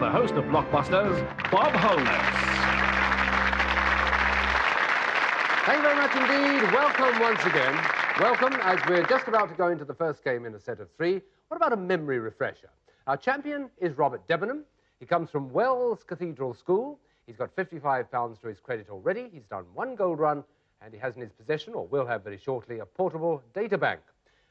the host of Blockbusters, Bob Holness. Thank you very much indeed. Welcome once again. Welcome, as we're just about to go into the first game in a set of three. What about a memory refresher? Our champion is Robert Debenham. He comes from Wells Cathedral School. He's got £55 to his credit already. He's done one gold run, and he has in his possession, or will have very shortly, a portable data bank.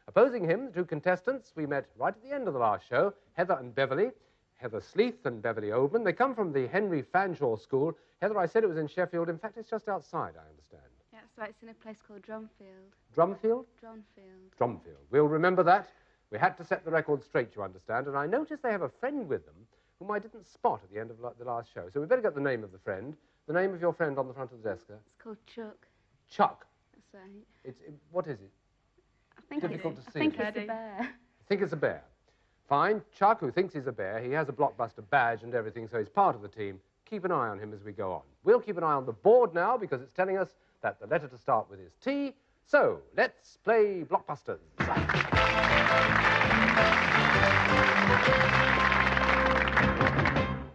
Opposing him, the two contestants we met right at the end of the last show, Heather and Beverly. Heather Sleeth and Beverly Oldman. They come from the Henry Fanshawe School. Heather, I said it was in Sheffield. In fact, it's just outside, I understand. Yeah, that's right. It's in a place called Drumfield. Drumfield? Drumfield. Drumfield. We'll remember that. We had to set the record straight, you understand, and I noticed they have a friend with them whom I didn't spot at the end of the last show. So we better get the name of the friend. The name of your friend on the front of the desk. It's called Chuck. Chuck? That's right. What is it? I think Difficult to see. I think it's a bear. I think it's a bear. Fine. Chuck, who thinks he's a bear, he has a Blockbuster badge and everything, so he's part of the team. Keep an eye on him as we go on. We'll keep an eye on the board now because it's telling us that the letter to start with is T. So, let's play Blockbusters.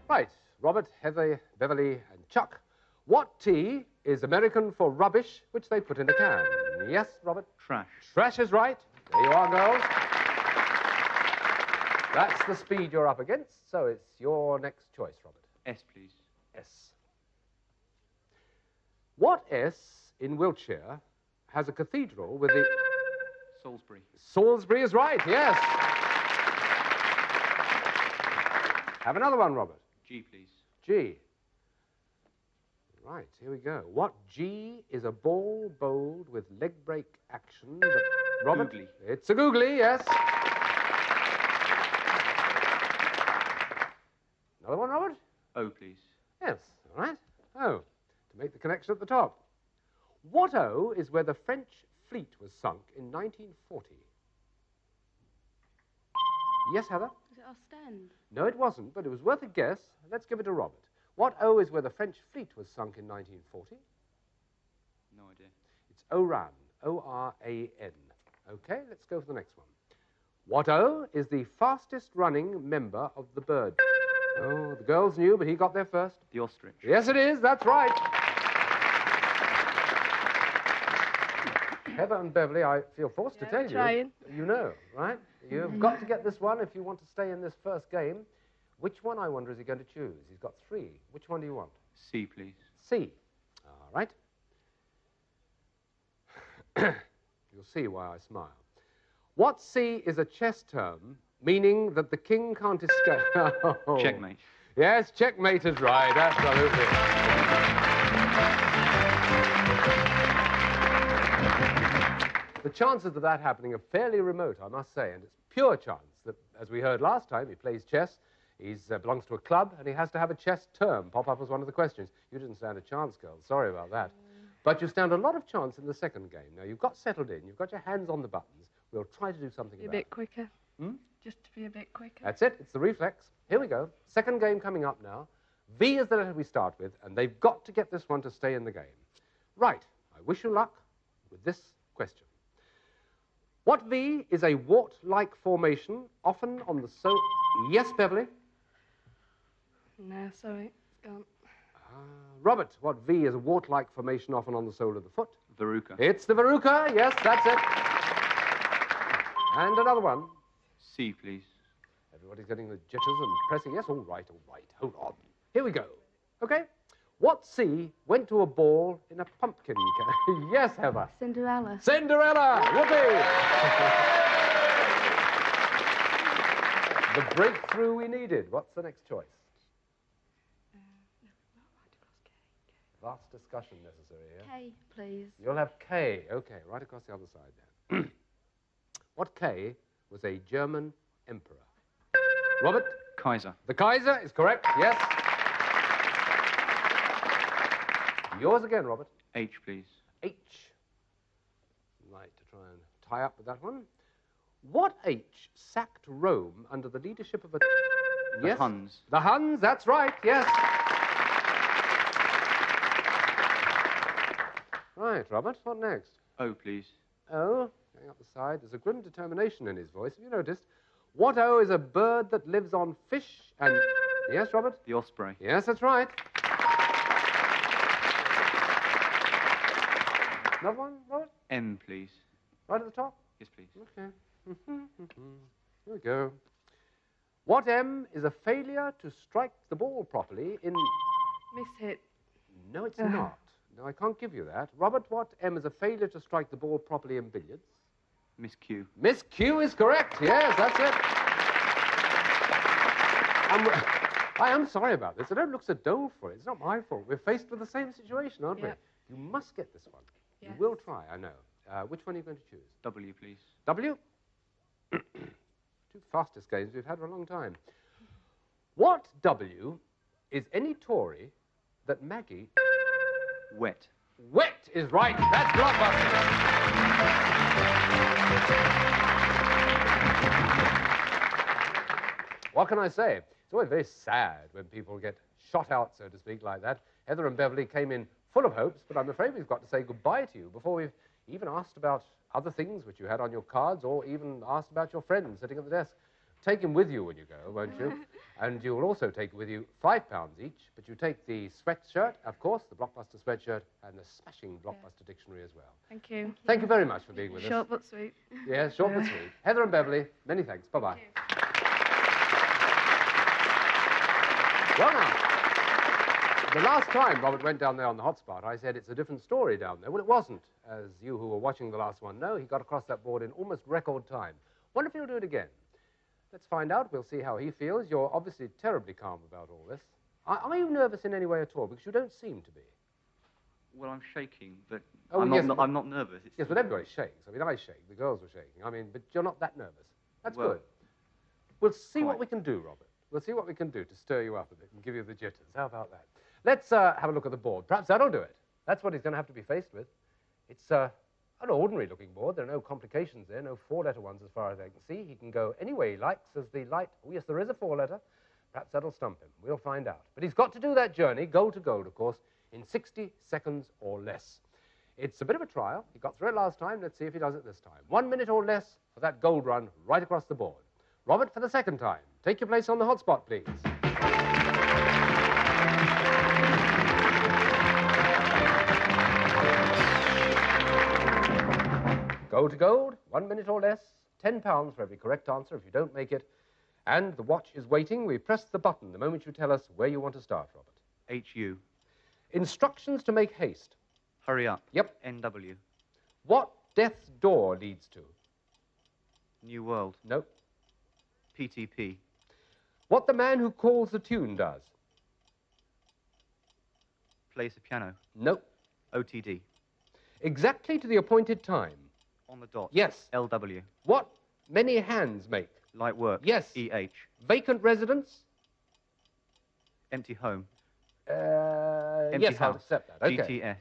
Right, Robert, Heather, Beverly, and Chuck. What T is American for rubbish, which they put in a can? Yes, Robert? Trash. Trash is right. There you are, girls. That's the speed you're up against, so it's your next choice, Robert. S, please. S. What S in Wiltshire has a cathedral with the... Salisbury. Salisbury is right, yes. Have another one, Robert. G, please. G. Right, here we go. What G is a ball bowled with leg break action? But Robert? Googly. It's a googly, yes. Another one, Robert? O, please. Yes, all right. O, to make the connection at the top. What O is where the French fleet was sunk in 1940? Yes, Heather? Is it Ostend? No, it wasn't, but it was worth a guess. Let's give it to Robert. What O is where the French fleet was sunk in 1940? No idea. It's Oran, O-R-A-N. Okay, let's go for the next one. What O is the fastest running member of the bird? Oh, the girls knew, but he got there first. The ostrich. Yes, it is. That's right. Heather and Beverly, I feel forced to tell you. You know, right? You've got to get this one if you want to stay in this first game. Which one, I wonder, is he going to choose? He's got three. Which one do you want? C, please. C. All right. You'll see why I smile. What C is a chess term, meaning that the king can't escape? Oh. Checkmate. Yes, checkmate is right, absolutely. The chances of that happening are fairly remote, I must say, and it's pure chance that, as we heard last time, he plays chess, he belongs to a club, and he has to have a chess term pop up as one of the questions. You didn't stand a chance, girls. Sorry about that. But you stand a lot of chance in the second game. Now, you've got settled in. You've got your hands on the buttons. We'll try to do something about it. Be a bit quicker. Hmm? Just to be a bit quicker. That's it. It's the reflex. Here we go. Second game coming up now. V is the letter we start with, and they've got to get this one to stay in the game. Right. I wish you luck with this question. What V is a wart-like formation, often on the sole... Yes, Beverly? No, sorry. It's gone. Robert, what V is a wart-like formation, often on the sole of the foot? Veruca. It's the Veruca. Yes, that's it. And another one. C, please. Everybody's getting the jitters and pressing. Yes, all right. Hold on. Here we go. Okay? What C went to a ball in a pumpkin can? Yes, Heather. Cinderella. Cinderella! Whoopee! The breakthrough we needed. What's the next choice? Vast discussion necessary here. K, please. You'll have K. Okay, right across the other side there. What K was a German emperor? Robert? Kaiser. The Kaiser is correct, yes. Yours again, Robert. H, please. H. Right, to try and tie up with that one. What H sacked Rome under the leadership of a... The Huns. The Huns, that's right, yes. Right, Robert, what next? O, please. O, going up the side. There's a grim determination in his voice. Have you noticed? What O is a bird that lives on fish and... Yes, Robert? The Osprey. Yes, that's right. Another one, Robert? M, please. Right at the top? Yes, please. Okay. Here we go. What M is a failure to strike the ball properly in... Miss hit. No, it's not. No, I can't give you that. Robert, what M is a failure to strike the ball properly in billiards? Miss Q. Miss Q is correct. Yes, that's it. I am sorry about this. I don't look so doleful. It's not my fault. We're faced with the same situation, aren't Yep. we? You must get this one. Yes. You will try, I know. Which one are you going to choose? W, please. W? Two fastest games we've had for a long time. What W is any Tory that Maggie... Wet. Wet is right. That's Blockbusters. What can I say? It's always very sad when people get shot out, so to speak, like that. Heather and Beverly came in full of hopes, but I'm afraid we've got to say goodbye to you before we've even asked about other things which you had on your cards or even asked about your friend sitting at the desk. Take him with you when you go, won't you? And you'll also take with you £5 each, but you take the sweatshirt, of course, the Blockbuster sweatshirt, and the smashing Blockbuster dictionary as well. Thank you. Thank you very much for being with us. Short but sweet. Yeah, short but sweet. Heather and Beverly, many thanks. Bye-bye. Well, now, the last time Robert went down there on the hotspot, I said it's a different story down there. Well, it wasn't. As you who were watching the last one know, he got across that board in almost record time. Wonder if he'll do it again. Let's find out. We'll see how he feels. You're obviously terribly calm about all this. Are you nervous in any way at all? Because you don't seem to be. Well, I'm shaking, but Oh, I'm, yes, not, but- I'm not nervous. It's Yes, but everybody shakes. I mean, I shake. The girls were shaking. I mean, but you're not that nervous. That's Well, good. We'll see what quite. we can do, Robert. We'll see what we can do to stir you up a bit and give you the jitters. How about that? Let's have a look at the board. Perhaps that'll do it. That's what he's going to have to be faced with. It's an ordinary-looking board. There are no complications there, no four-letter ones as far as I can see. He can go any way he likes as the light... Oh, yes, there is a four-letter. Perhaps that'll stump him. We'll find out. But he's got to do that journey, goal to goal, of course, in 60 seconds or less. It's a bit of a trial. He got through it last time. Let's see if he does it this time. 1 minute or less for that gold run right across the board. Robert, for the second time. Take your place on the hotspot, please. Goal to gold, 1 minute or less, £10 for every correct answer if you don't make it. And the watch is waiting. We press the button the moment you tell us where you want to start, Robert. HU. Instructions to make haste. Hurry up. Yep. NW. What death's door leads to? New World. Nope. PTP. What the man who calls the tune does? Plays the piano. Nope. OTD. Exactly to the appointed time. On the dot. Yes. LW. What many hands make? Light work. Yes. EH. Vacant residence? Empty home. Yes, I'll house. accept that. Okay. GTS.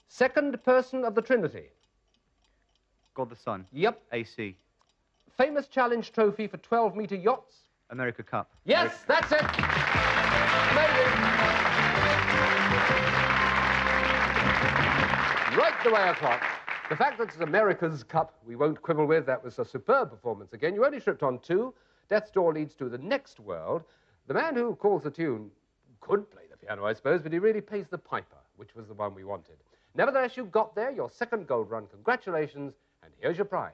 Second person of the Trinity? God the Son. Yep. AC. Famous challenge trophy for 12-meter yachts? America Cup. Yes, that's it. Made it. Right the way across. The fact that it's America's Cup we won't quibble with. That was a superb performance again. You only slipped on 2. Death's door leads to the next world. The man who calls the tune could play the piano, I suppose, but he really plays the piper, which was the one we wanted. Nevertheless, you got there, your second gold run. Congratulations, and here's your prize.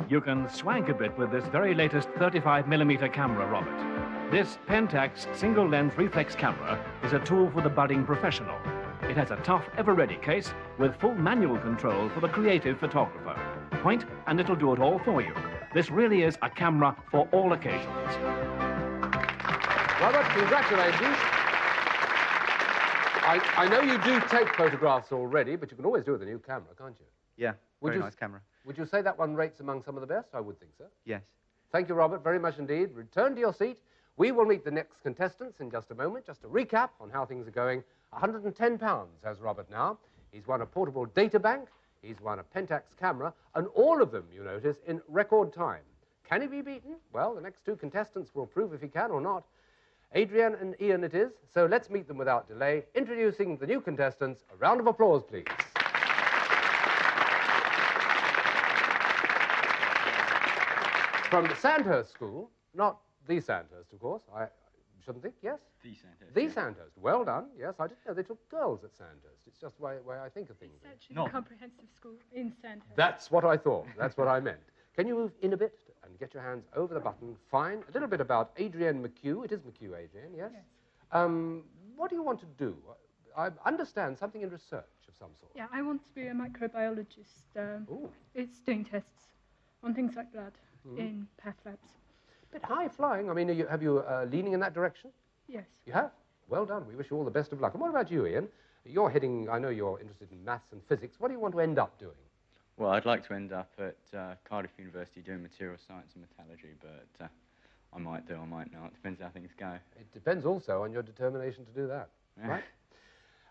You can swank a bit with this very latest 35mm camera, Robert. This Pentax single-lens reflex camera is a tool for the budding professional. It has a tough, ever-ready case with full manual control for the creative photographer. Point, and it'll do it all for you. This really is a camera for all occasions. Robert, congratulations. I know you do take photographs already, but you can always do it with a new camera, can't you? Yeah. Would Very you- nice camera. Would you say that one rates among some of the best? I would think so. Yes. Thank you, Robert, very much indeed. Return to your seat. We will meet the next contestants in just a moment. Just a recap on how things are going. £110 has Robert now. He's won a portable data bank. He's won a Pentax camera. And all of them, you notice, in record time. Can he be beaten? Well, the next two contestants will prove if he can or not. Adrian and Ian it is. So let's meet them without delay. Introducing the new contestants. A round of applause, please. From the Sandhurst School, not the Sandhurst, of course. I shouldn't think, yes? The Sandhurst. The Sandhurst. Well done. Yes, I didn't know they took girls at Sandhurst. It's just the way I think of things. It's actually No. a comprehensive school in Sandhurst. That's what I thought. That's what I meant. Can you move in a bit and get your hands over the button? Fine. A little bit about Adrienne McHugh. It is McHugh, Adrienne, yes? Yes. What do you want to do? I understand something in research of some sort. Yeah, I want to be a microbiologist. Ooh. It's doing tests on things like blood in path labs. Bit high flying. I mean, have you leaning in that direction? Yes. You have? Well done. We wish you all the best of luck. And what about you, Ian? You're heading, I know you're interested in maths and physics. What do you want to end up doing? Well, I'd like to end up at Cardiff University doing material science and metallurgy, but I might do, I might not. Depends how things go. It depends also on your determination to do that, Yeah. right?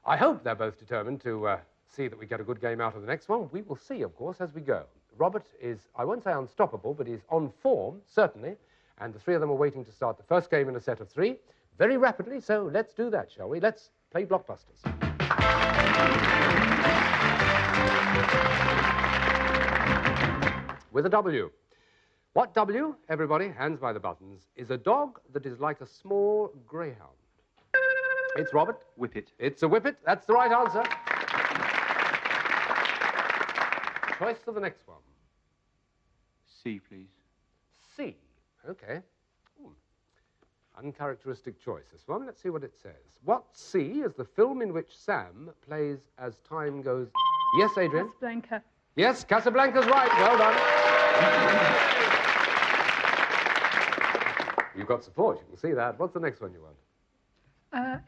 I hope they're both determined to see that we get a good game out of the next one. We will see, of course, as we go. Robert is, I won't say unstoppable, but he's on form, certainly. And the three of them are waiting to start the first game in a set of three very rapidly, so let's do that, shall we? Let's play Blockbusters. With a W. What W, everybody, hands by the buttons, is a dog that is like a small greyhound? It's Robert. Whippet. It's a whippet. That's the right answer. Choice for the next one. C, please. C. Okay. Uncharacteristic choice, this one. Let's see what it says. What C is the film in which Sam plays as time goes... Yes, Adrian? Casablanca. Yes, Casablanca's right. Well done. You've got support. You can see that. What's the next one you want?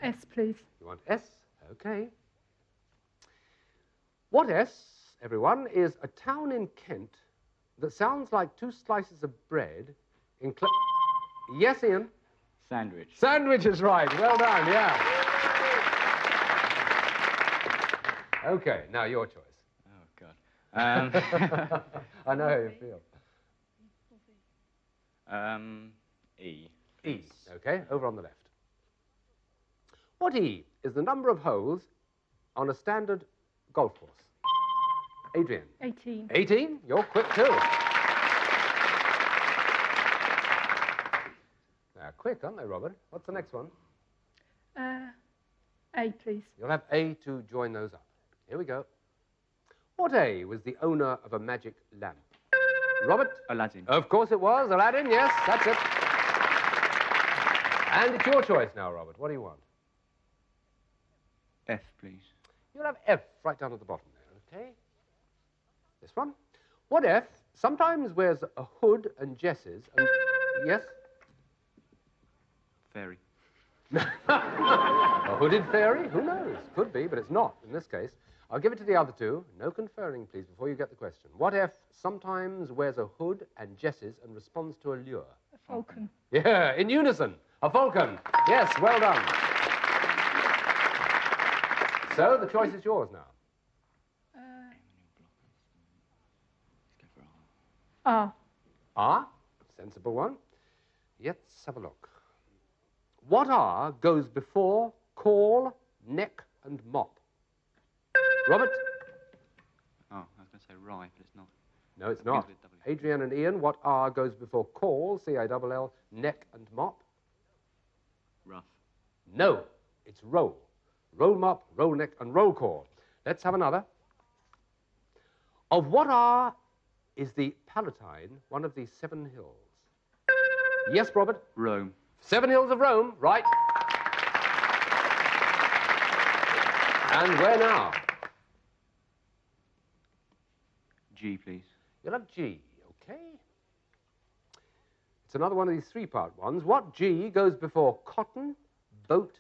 S, please. You want S? Okay. What S, everyone, is a town in Kent that sounds like two slices of bread in... Yes, Ian? Sandwich. Sandwich is right. Well done, yeah. Okay, now your choice. Oh, God. I know how you feel. E. E. Okay, over on the left. What E is the number of holes on a standard golf course? Adrian. 18. 18? You're quick too. They're quick, aren't they, Robert? What's the next one? A, please. You'll have A to join those up. Here we go. What A was the owner of a magic lamp? Robert? Aladdin. Of course it was. Aladdin, yes, that's it. And it's your choice now, Robert. What do you want? F, please. You'll have F right down at the bottom there, okay? This one. What F sometimes wears a hood and jesses and... Yes? Fairy. A hooded fairy? Who knows? Could be, but it's not in this case. I'll give it to the other two. No conferring, please, before you get the question. What F sometimes wears a hood and jesses and responds to a lure? A falcon. Yeah, in unison. A falcon. Yes, well done. So the choice is yours now. R. R, sensible one. Let's have a look. What R goes before call, neck, and mop? Robert? Oh, I was going to say rye, but it's not. No, it's not. Begins with W. Adrian and Ian, what R goes before call, C-A-L-L, neck, and mop? Rough. No, it's roll. Roll mop, roll neck, and roll call. Let's have another. Of what R is the Palatine one of the 7 hills? Yes, Robert? Rome. 7 hills of Rome, right. And where now? G, please. You'll have G, okay. It's another one of these 3-part ones. What G goes before cotton, boat?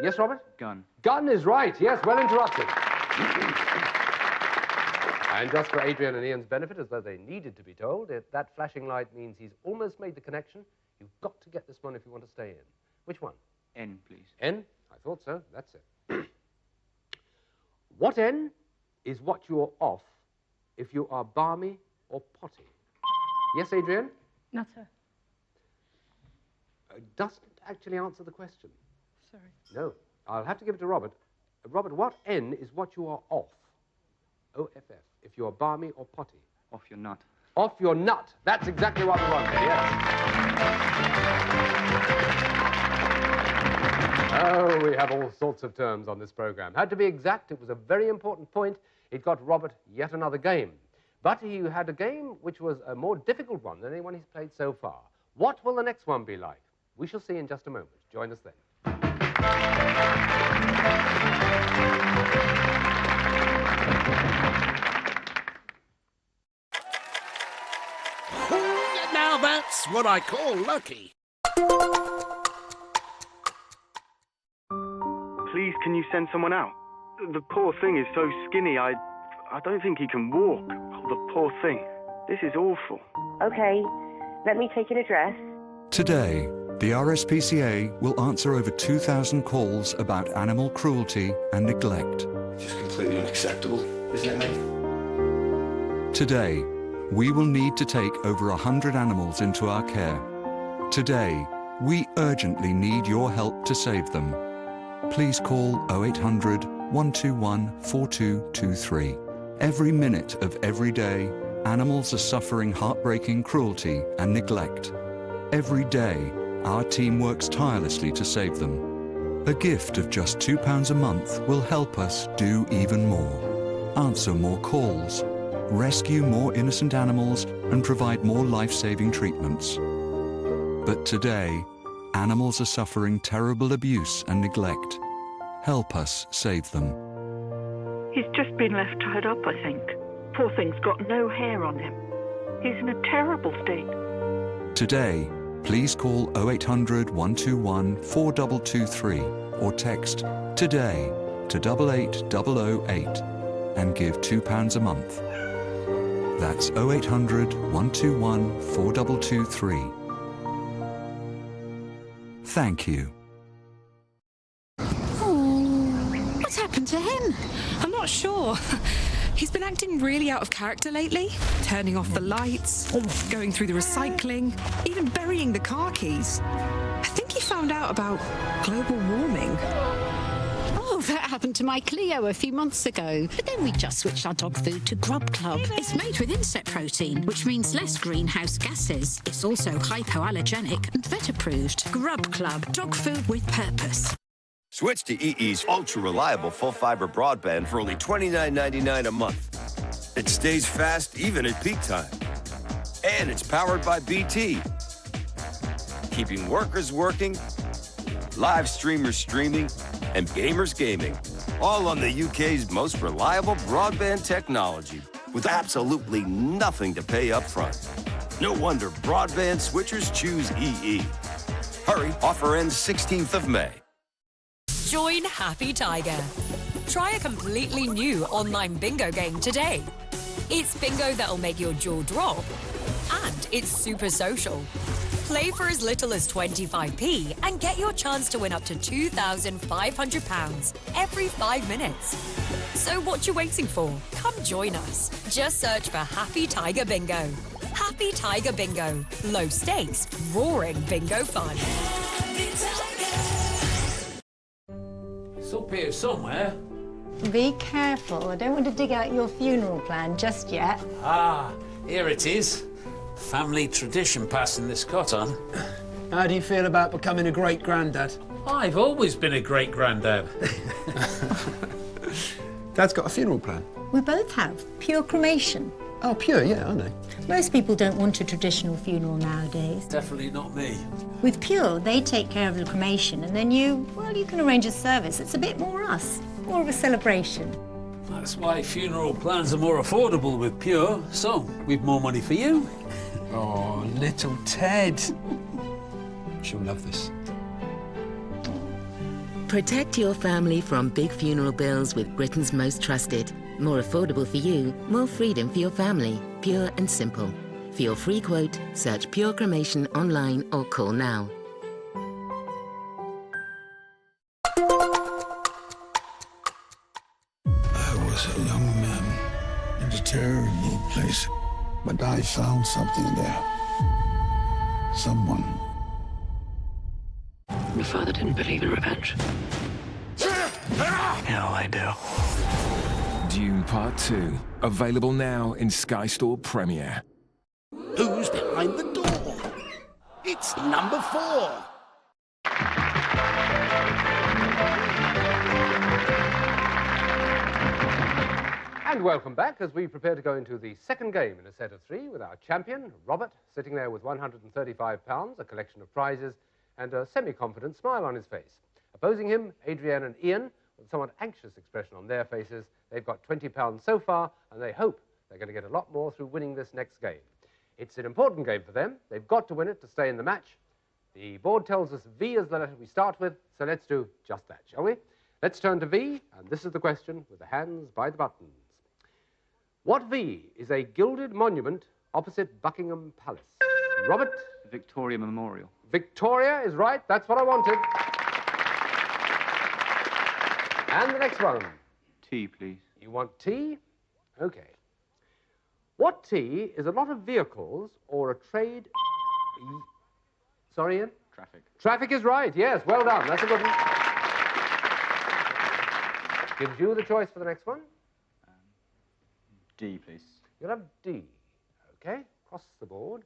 Yes, Robert? Gun. Gun is right, yes, well interrupted. And just for Adrian and Ian's benefit, as though they needed to be told, if that flashing light means he's almost made the connection, you've got to get this one if you want to stay in. Which one? N, please. N? I thought so. That's it. What N is what you're off if you are balmy or potty? Yes, Adrian? Nutter. Doesn't actually answer the question. Sorry. No. I'll have to give it to Robert. Robert, what N is what you are off? O-F-F. If you are balmy or potty. Off your nut. Off your nut. That's exactly what we want here, yes. Oh, we have all sorts of terms on this programme. Had to be exact, it was a very important point. It got Robert yet another game. But he had a game which was a more difficult one than anyone he's played so far. What will the next one be like? We shall see in just a moment. Join us then. Now that's what I call lucky. Please, can you send someone out? The poor thing is so skinny, I don't think he can walk. Oh, the poor thing. This is awful. Okay, let me take an address. Today, the RSPCA will answer over 2,000 calls about animal cruelty and neglect. Just completely unacceptable, isn't it, mate? Today, we will need to take over 100 animals into our care. Today, we urgently need your help to save them. Please call 0800 121 4223. Every minute of every day, animals are suffering heartbreaking cruelty and neglect. Every day, our team works tirelessly to save them. A gift of just £2 a month will help us do even more. Answer more calls, rescue more innocent animals, and provide more life-saving treatments. But today, animals are suffering terrible abuse and neglect. Help us save them. He's just been left tied up, I think. Poor thing's got no hair on him. He's in a terrible state. Today, please call 0800 121 4223 or text TODAY to 88008 and give £2 a month. That's 0800 121 4223. Thank you. What's happened to him? I'm not sure. He's been acting really out of character lately, turning off the lights, going through the recycling, even burying the car keys. I think he found out about global warming. Oh, that happened to my Cleo a few months ago. But then we just switched our dog food to Grub Club. It's made with insect protein, which means less greenhouse gases. It's also hypoallergenic and vet-approved. Grub Club, dog food with purpose. Switch to EE's ultra-reliable full-fiber broadband for only $29.99 a month. It stays fast even at peak time. And it's powered by BT, keeping workers working, live streamers streaming, and gamers gaming, all on the UK's most reliable broadband technology, with absolutely nothing to pay up front. No wonder broadband switchers choose EE. Hurry, offer ends 16th of May. Join Happy Tiger. Try a completely new online bingo game today. It's bingo that'll make your jaw drop, and it's super social. Play for as little as 25p and get your chance to win up to £2,500 every 5 minutes. So what you waiting for? Come join us. Just search for Happy Tiger Bingo. Happy Tiger Bingo. Low stakes, roaring bingo fun. It's up here somewhere. Be careful. I don't want to dig out your funeral plan just yet. Ah, here it is. Family tradition passing this cot on. How do you feel about becoming a great-granddad? I've always been a great-granddad. Dad's got a funeral plan. We both have. Pure cremation. Oh, pure, yeah, I know. Most people don't want a traditional funeral nowadays. Definitely not me. With Pure, they take care of the cremation, and then you can arrange a service. It's a bit more us, more of a celebration. That's why funeral plans are more affordable with Pure. So, we've more money for you. Oh, little Ted. She'll love this. Protect your family from big funeral bills with Britain's most trusted. More affordable for you, more freedom for your family. Pure and simple. For your free quote, search Pure Cremation online or call now. I was a young man in a terrible place, but I found something there. Someone. Your father didn't believe in revenge. Hell, I do. Dune Part 2, available now in Sky Store Premiere. behind the door. It's number 4. And welcome back as we prepare to go into the second game in a set of 3 with our champion, Robert, sitting there with £135, a collection of prizes, and a semi-confident smile on his face. Opposing him, Adrienne and Ian, with a somewhat anxious expression on their faces. They've got £20 so far, and they hope they're going to get a lot more through winning this next game. It's an important game for them. They've got to win it to stay in the match. The board tells us V is the letter we start with, so let's do just that, shall we? Let's turn to V, and this is the question with the hands by the buttons. What V is a gilded monument opposite Buckingham Palace? Robert? Victoria Memorial. Victoria is right. That's what I wanted. And the next one. T, please. You want T? Okay. What T is a lot of vehicles or a trade... Sorry, Ian? Traffic. Traffic is right, yes. Well done. That's a good one. Gives you the choice for the next one. D, please. You'll have D. Okay, across the board.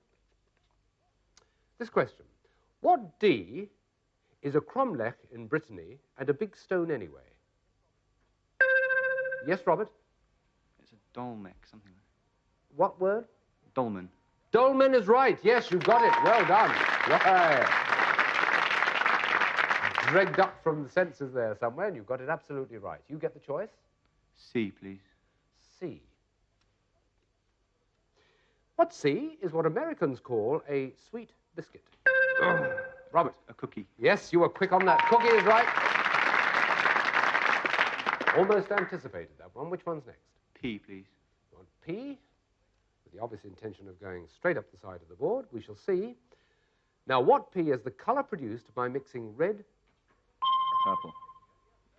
This question. What D is a cromlech in Brittany and a big stone anyway? Yes, Robert? It's a dolmek, something like that. What word? Dolmen. Dolmen is right. Yes, you got it. Well done. Right. Dragged up from the senses there somewhere, and you got it absolutely right. You get the choice. C, please. C. What C is what Americans call a sweet biscuit? Robert. A cookie. Yes, you were quick on that. Cookie is right. Almost anticipated that one. Which one's next? P, please. You want P? With the obvious intention of going straight up the side of the board. We shall see. Now, what P is the colour produced by mixing red... Purple.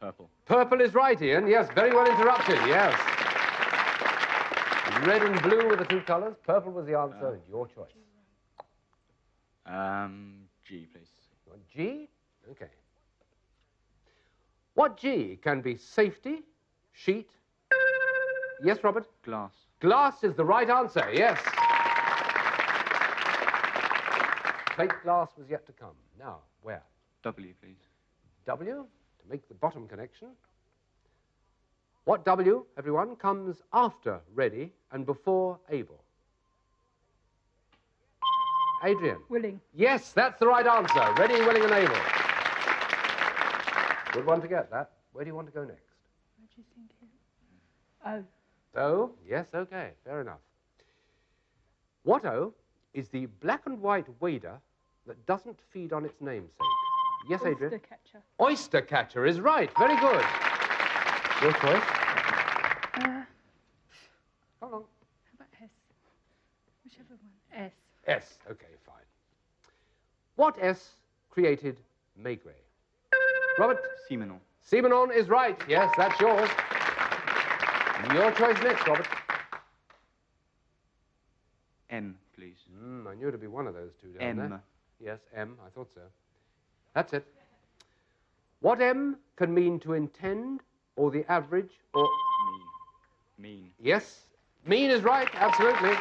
Purple. Purple is right, Ian. Yes, very well interrupted. Yes. Red and blue were the two colours. Purple was the answer, and your choice. G, please. You want G? Okay. What G can be safety, sheet... Yes, Robert? Glass. Glass is the right answer, yes. Plate glass was yet to come. Now, where? W, please. W, to make the bottom connection. What W, everyone, comes after ready and before able? Adrienne? Willing. Yes, that's the right answer. Ready, willing, and able. Good one to get that. Where do you want to go next? Where do you think here? O. O? Yes, okay, fair enough. What O is the black and white wader that doesn't feed on its namesake? Yes, Adrienne? Oyster catcher. Oyster catcher is right. Very good. Your choice. Hold on. How about S? Whichever one. S. S. Okay, fine. What S created Maigret? Robert? Semenon. Semenon is right. Yes, that's yours. Your choice next, Robert. M, please. I knew it'd be one of those two down there. M. Yes, M. I thought so. That's it. What M can mean to intend, or the average, or... Mean. Yes. Mean is right, absolutely.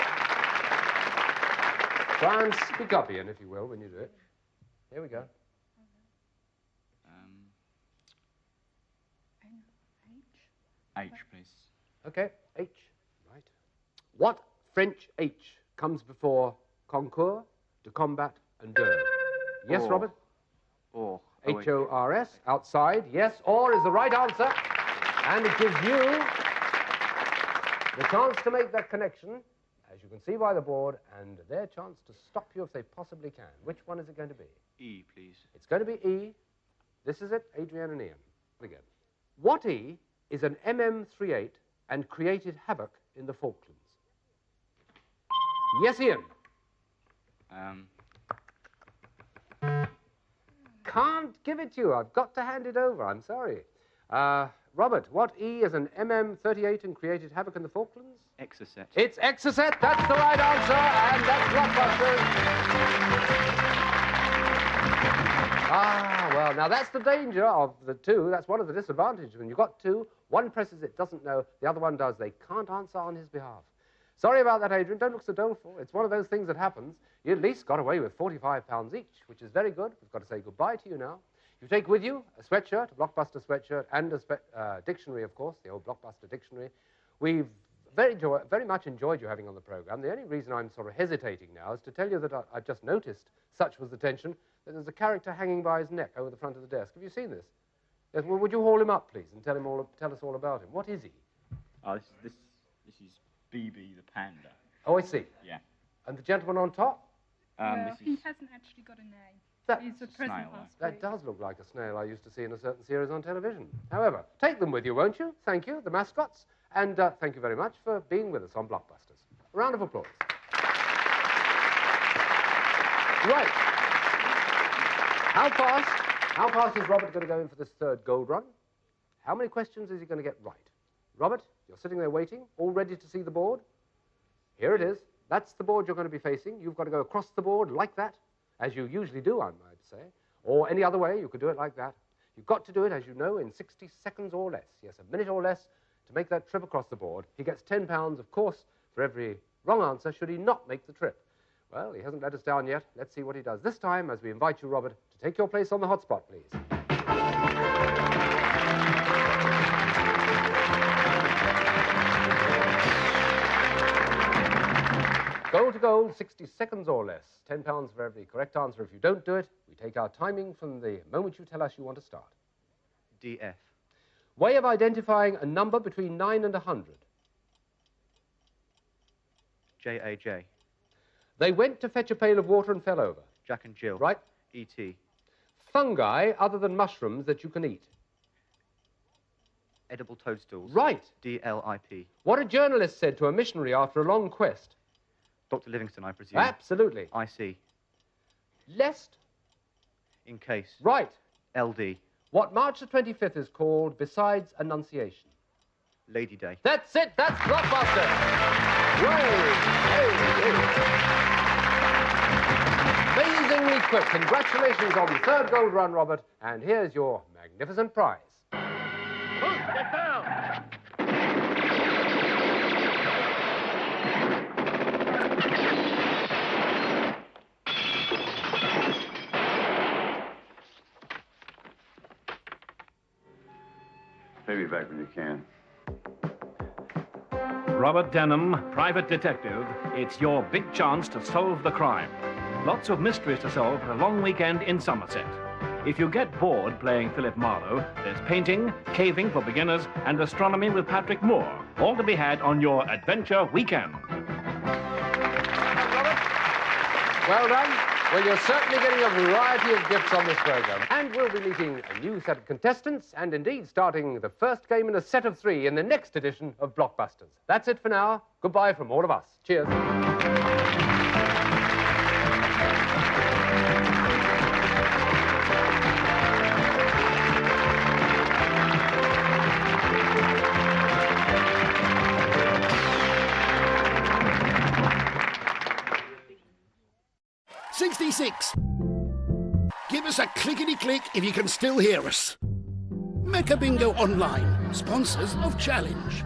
Try and speak up, Ian, if you will, when you do it. Here we go. H, please. Okay, H. Right. What French H comes before concours, to combat, and de? Yes, Or. Robert? Or. H-O-R-S, outside. Yes, or is the right answer. And it gives you the chance to make that connection, as you can see by the board, and their chance to stop you if they possibly can. Which one is it going to be? E, please. It's going to be E. This is it, Adrienne and Ian. Again. What E is an MM38 and created havoc in the Falklands? Yes, Ian. Can't give it to you. I've got to hand it over. I'm sorry. Robert, what E is an MM38 and created havoc in the Falklands? Exocet. It's Exocet. That's the right answer, and that's Blockbusters. Well, now that's the danger of the two. That's one of the disadvantages. When you've got two, one presses it, doesn't know, the other one does. They can't answer on his behalf. Sorry about that, Adrian. Don't look so doleful. It's one of those things that happens. You at least got away with £45 each, which is very good. We've got to say goodbye to you now. You take with you a sweatshirt, a Blockbuster sweatshirt, and a dictionary, of course, the old Blockbuster dictionary. We've very much enjoyed you having on the programme. The only reason I'm sort of hesitating now is to tell you that I've just noticed, such was the tension, that there's a character hanging by his neck over the front of the desk. Have you seen this? Yes, well, would you haul him up, please, and tell us all about him? What is he? Oh, this is BB the panda. Oh, I see. Yeah. And the gentleman on top? Well, he hasn't actually got a name. He's a present last week. That does look like a snail I used to see in a certain series on television. However, take them with you, won't you? Thank you, the mascots. And thank you very much for being with us on Blockbusters. A round of applause. Right. How fast is Robert going to go in for this third gold run? How many questions is he going to get right? Robert, you're sitting there waiting, all ready to see the board? Here it is. That's the board you're going to be facing. You've got to go across the board like that, as you usually do, I might say. Or any other way, you could do it like that. You've got to do it, as you know, in 60 seconds or less. Yes, a minute or less to make that trip across the board. He gets £10, of course, for every wrong answer, should he not make the trip. Well, he hasn't let us down yet. Let's see what he does this time, as we invite you, Robert, to take your place on the hotspot, please. Goal to goal, 60 seconds or less. £10 for every correct answer. If you don't do it, we take our timing from the moment you tell us you want to start. DF. Way of identifying a number between 9 and 100. JAJ. They went to fetch a pail of water and fell over. Jack and Jill. Right. E.T. Fungi other than mushrooms that you can eat. Edible toadstools. Right. DLIP. What a journalist said to a missionary after a long quest. Dr. Livingston, I presume. Absolutely. IC. Lest. In case. Right. LD. What March the 25th is called besides Annunciation? Lady Day. That's it. That's Blockbuster. Amazingly quick. Congratulations on the third gold run, Robert. And here's your magnificent prize. Get down! Maybe back when you can. Robert Denham, private detective, it's your big chance to solve the crime. Lots of mysteries to solve for a long weekend in Somerset. If you get bored playing Philip Marlowe, there's painting, caving for beginners, and astronomy with Patrick Moore, all to be had on your adventure weekend. Well done. Well, you're certainly getting a variety of gifts on this programme. And we'll be meeting a new set of contestants, and indeed starting the first game in a set of 3 in the next edition of Blockbusters. That's it for now. Goodbye from all of us. Cheers. Give us a clickety-click if you can still hear us. Mecha Bingo Online, sponsors of Challenge.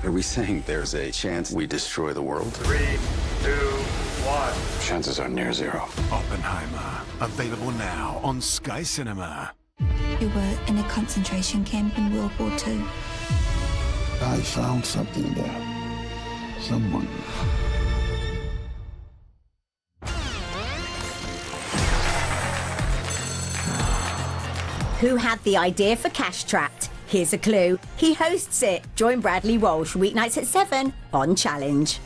Are we saying there's a chance we destroy the world? 3, 2, 1. Chances are near zero. Oppenheimer, available now on Sky Cinema. You were in a concentration camp in World War II. I found something there. Someone. Who had the idea for Cash Trapped? Here's a clue. He hosts it. Join Bradley Walsh weeknights at 7 on Challenge.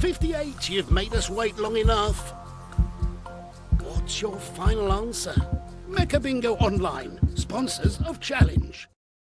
58, you've made us wait long enough. What's your final answer? Mecha Bingo Online, sponsors of Challenge.